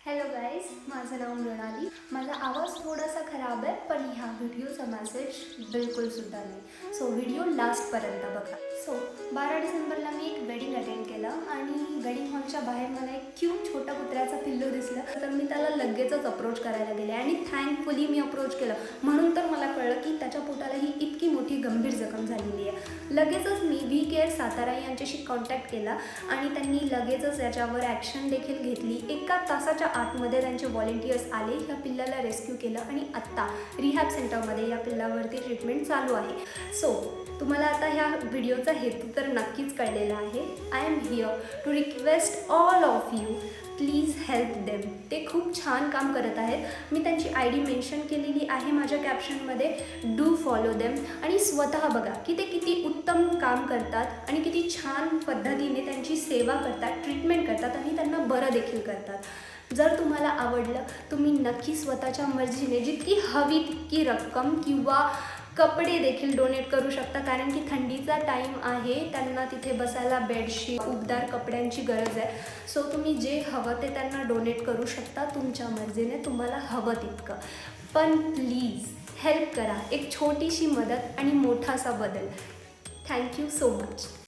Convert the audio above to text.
Hello guys, माझं नाव मृणाली. माझा आवाज थोडासा खराब आहे, पण ह्या व्हिडिओचा मेसेज बिलकुलसुद्धा नाही. सो व्हिडिओ लास्टपर्यंत बघा. 12 डिसेंबरला मी एक वेडिंग अटेंड केलं आणि वेडिंग हॉलच्या बाहेर मला एक क्यूट छोटा कुत्र्याचा पिल्लू दिसलं. तर मी त्याला लगेचच अप्रोच करायला गेले आणि थँकफुली मी अप्रोच केलं. म्हणून तर मला कळलं की त्याच्या पोटाला ही इतकी मोठी गंभीर जखम झालेली आहे. लगेचच मी वी केअर सातारा यांच्याशी कॉन्टॅक्ट केला आणि त्यांनी लगेचच याच्यावर ॲक्शन देखील घेतली. 1 तासाच्या आतमध्ये त्यांचे व्हॉलेंटियर्स आले, ह्या पिल्लाला रेस्क्यू केलं आणि आत्ता रिहॅब सेंटरमध्ये या पिल्लावरती ट्रीटमेंट चालू आहे. सो तुम्हाला आता ह्या व्हिडिओचा हेतू तर नक्कीच कळलेला आहे. I am here to request all of you, please help them. ते खूप छान काम करत आहेत. मी त्यांची ID मेन्शन केलेली आहे माझ्या कॅप्शनमध्ये. डू फॉलो देम आणि स्वतः बघा की ते किती उत्तम काम करतात आणि किती छान पद्धतीने त्यांची सेवा करतात, ट्रीटमेंट करतात आणि त्यांना बरं देखील करतात. जर तुम्हाला आवडलं, तुम्ही नक्की स्वतःच्या मर्जीने जितकी हवी तितकी रक्कम किंवा कपडे देखील डोनेट करू शकता, कारण की थंडीचा टाईम आहे, त्यांना तिथे बसायला बेडशीट, उबदार कपड्यांची गरज आहे. सो तुम्ही जे हवं ते त्यांना डोनेट करू शकता तुमच्या मर्जीने, तुम्हाला हवं तितकं. पण प्लीज हेल्प करा. एक छोटीशी मदत आणि मोठासा बदल. Thank you so much.